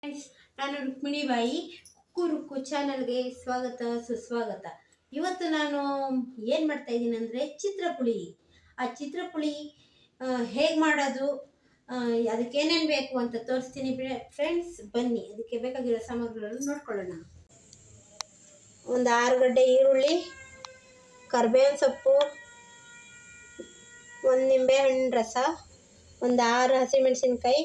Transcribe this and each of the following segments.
Friends, ನಾನು ರುಕ್ಮಿಣಿ ಬಾಯಿ ಕುಕ್ಕು ರುಕ್ಕು ಚಾನಲ್ಗೆ ಸ್ವಾಗತ ಸುಸ್ವಾಗತ. ಇವತ್ತು ನಾನು ಏನು ಮಾಡ್ತಾ ಇದ್ದೀನಿ ಅಂದರೆ ಚಿತ್ರಪುಳಿ. ಆ ಚಿತ್ರಪುಳಿ ಹೇಗೆ ಮಾಡೋದು, ಅದಕ್ಕೆ ಏನೇನು ಬೇಕು ಅಂತ ತೋರಿಸ್ತೀನಿ ಫ್ರೆಂಡ್ಸ್. ಬನ್ನಿ, ಅದಕ್ಕೆ ಬೇಕಾಗಿರೋ ಸಾಮಗ್ರಿಗಳನ್ನು ನೋಡ್ಕೊಳ್ಳೋಣ. ಒಂದು 6 ಗಡ್ಡೆ ಈರುಳ್ಳಿ, ಕರಿಬೇವಿನ ಸೊಪ್ಪು, 1 ನಿಂಬೆ ಹಣ್ಣು ರಸ, ಒಂದು 6 ಹಸಿಮೆಣಸಿನ್ಕಾಯಿ,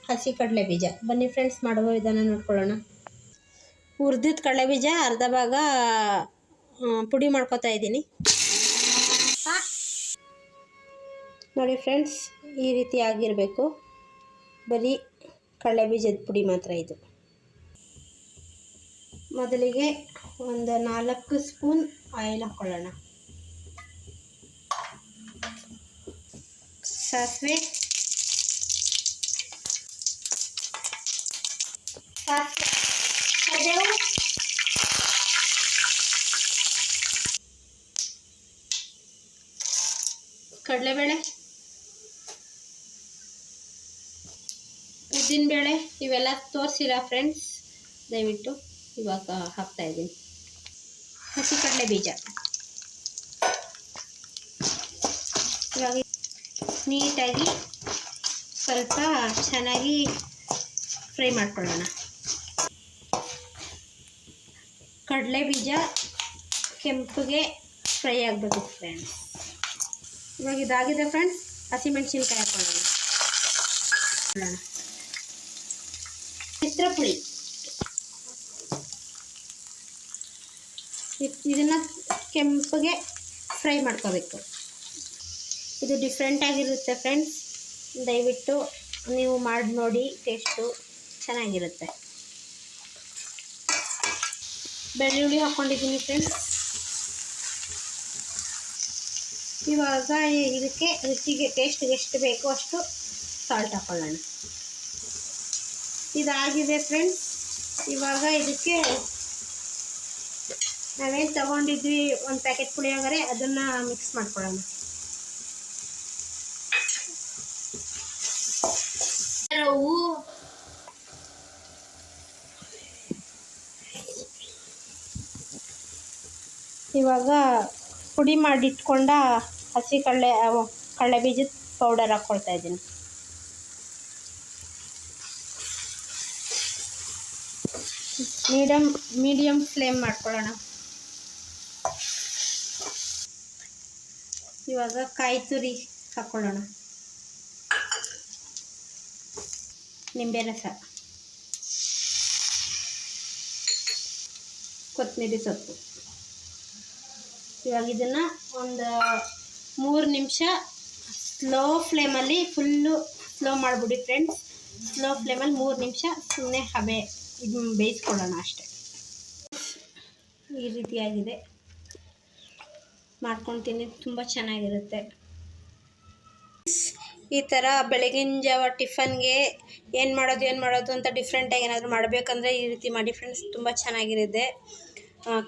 ಹಸಿ ಕಡಲೆ ಬೀಜ. ಬನ್ನಿ ಫ್ರೆಂಡ್ಸ್, ಮಾಡುವ ವಿಧಾನ ನೋಡ್ಕೊಳ್ಳೋಣ. ಹುರಿದಿದ್ದ ಕಡಲೆ ಬೀಜ ಅರ್ಧ ಭಾಗ ಪುಡಿ ಮಾಡ್ಕೊತಾ ಇದ್ದೀನಿ. ನೋಡಿ ಫ್ರೆಂಡ್ಸ್, ಈ ರೀತಿ ಆಗಿರಬೇಕು. ಬರೀ ಕಡಲೆ ಬೀಜದ ಪುಡಿ ಮಾತ್ರ ಇದು. ಮೊದಲಿಗೆ ಒಂದು 4 ಸ್ಪೂನ್ ಆಯಿಲ್ ಹಾಕ್ಕೊಳ್ಳೋಣ. ಸಾಸಿವೆ, ಕರಿಬೇವು, ಕಡಲೆಬೇಳೆ, ಉದ್ದಿನಬೇಳೆ ಇವೆಲ್ಲ ತೋರಿಸಿಲ್ಲ ಫ್ರೆಂಡ್ಸ್, ದಯವಿಟ್ಟು ಇವಾಗ ಹಾಕ್ತಾ ಇದ್ದೀನಿ. ಹಸಿ ಕಡಲೆ ಬೀಜ ಇವಾಗ ನೀಟಾಗಿ ಸ್ವಲ್ಪ ಚೆನ್ನಾಗಿ ಫ್ರೈ ಮಾಡ್ಕೊಳ್ಳೋಣ. ಕಡಲೆ ಬೀಜ ಕೆಂಪಗೆ ಫ್ರೈ ಆಗಬೇಕು ಫ್ರೆಂಡ್ಸ್. ಇವಾಗ ಇದಾಗಿದೆ ಫ್ರೆಂಡ್ಸ್. ಹಸಿಮೆಣಸಿನ್ಕಾಯಿ ಹಾಕೊಳ್ಳೋಣ. ಚಿತ್ರಪುಳಿ ಇದನ್ನು ಕೆಂಪಗೆ ಫ್ರೈ ಮಾಡ್ಕೋಬೇಕು. ಇದು ಡಿಫ್ರೆಂಟ್ ಆಗಿರುತ್ತೆ ಫ್ರೆಂಡ್ಸ್, ದಯವಿಟ್ಟು ನೀವು ಮಾಡಿ ನೋಡಿ, ಟೇಸ್ಟು ಚೆನ್ನಾಗಿರುತ್ತೆ. ಬೆಳ್ಳುಳ್ಳಿ ಹಾಕ್ಕೊಂಡಿದ್ದೀನಿ ಫ್ರೆಂಡ್ಸ್. ಇವಾಗ ಇದಕ್ಕೆ ರುಚಿಗೆ ಟೇಸ್ಟ್ಗೆ ಎಷ್ಟು ಬೇಕೋ ಅಷ್ಟು ಸಾಲ್ಟ್ ಹಾಕ್ಕೊಳ್ಳೋಣ. ಇದಾಗಿದೆ ಫ್ರೆಂಡ್ಸ್. ಇವಾಗ ಇದಕ್ಕೆ ನಾವೇನು ತಗೊಂಡಿದ್ವಿ, ಒಂದು ಪ್ಯಾಕೆಟ್ ಪುಳಿಯೋಗರೆ, ಅದನ್ನು ಮಿಕ್ಸ್ ಮಾಡ್ಕೊಳ್ಳೋಣ. ಇವಾಗ ಪುಡಿ ಮಾಡಿಟ್ಕೊಂಡ ಹಸಿ ಕಡಲೆ ಬೀಜದ ಪೌಡರ್ ಹಾಕ್ಕೊಳ್ತಾ ಇದ್ದೀನಿ. ಮೀಡಿಯಮ್ ಫ್ಲೇಮ್ ಮಾಡ್ಕೊಳ್ಳೋಣ. ಇವಾಗ ಕಾಯಿ ತುರಿ ಹಾಕ್ಕೊಳ್ಳೋಣ. ನಿಂಬೆ ರಸ, ಕೊತ್ತಂಬರಿ ಸೊಪ್ಪು. ಇವಾಗ ಇದನ್ನು ಒಂದು 3 ನಿಮಿಷ ಸ್ಲೋ ಫ್ಲೇಮಲ್ಲಿ, ಫುಲ್ಲು ಸ್ಲೋ ಮಾಡಿಬಿಡಿ ಫ್ರೆಂಡ್ಸ್. ಸ್ಲೋ ಫ್ಲೇಮಲ್ಲಿ 3 ನಿಮಿಷ ಸುಮ್ಮನೆ ಇದನ್ನು ಬೇಯಿಸ್ಕೊಳ್ಳೋಣ ಅಷ್ಟೆ. ಈ ರೀತಿಯಾಗಿದೆ, ಮಾಡ್ಕೊತೀನಿ, ತುಂಬ ಚೆನ್ನಾಗಿರುತ್ತೆ. ಈ ಥರ ಬೆಳಗಿನ ಜಾವ ಟಿಫನ್ಗೆ ಏನು ಮಾಡೋದು ಅಂತ ಡಿಫ್ರೆಂಟಾಗಿ ಏನಾದರೂ ಮಾಡಬೇಕಂದ್ರೆ ಈ ರೀತಿ ಮಾಡಿ ಫ್ರೆಂಡ್ಸ್. ತುಂಬ ಚೆನ್ನಾಗಿರುತ್ತೆ,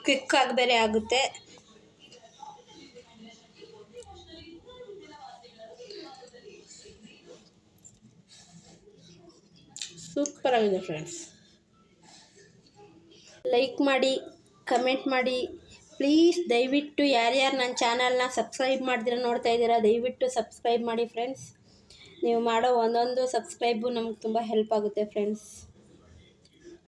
ಕ್ವಿಕ್ಕಾಗಿ ಬೇರೆ ಆಗುತ್ತೆ. ಸೂಪರ್ ಆಗಿದೆ ಫ್ರೆಂಡ್ಸ್. ಲೈಕ್ ಮಾಡಿ, ಕಮೆಂಟ್ ಮಾಡಿ ಪ್ಲೀಸ್. ದಯವಿಟ್ಟು ಯಾರ್ಯಾರು ನನ್ನ ಚಾನಲ್ನ ಸಬ್ಸ್ಕ್ರೈಬ್ ಮಾಡ್ದಿರ ನೋಡ್ತಾ ಇದ್ದೀರಾ, ದಯವಿಟ್ಟು ಸಬ್ಸ್ಕ್ರೈಬ್ ಮಾಡಿ ಫ್ರೆಂಡ್ಸ್. ನೀವು ಮಾಡೋ ಒಂದೊಂದು ಸಬ್ಸ್ಕ್ರೈಬು ನಮ್ಗೆ ತುಂಬ ಹೆಲ್ಪ್ ಆಗುತ್ತೆ ಫ್ರೆಂಡ್ಸ್.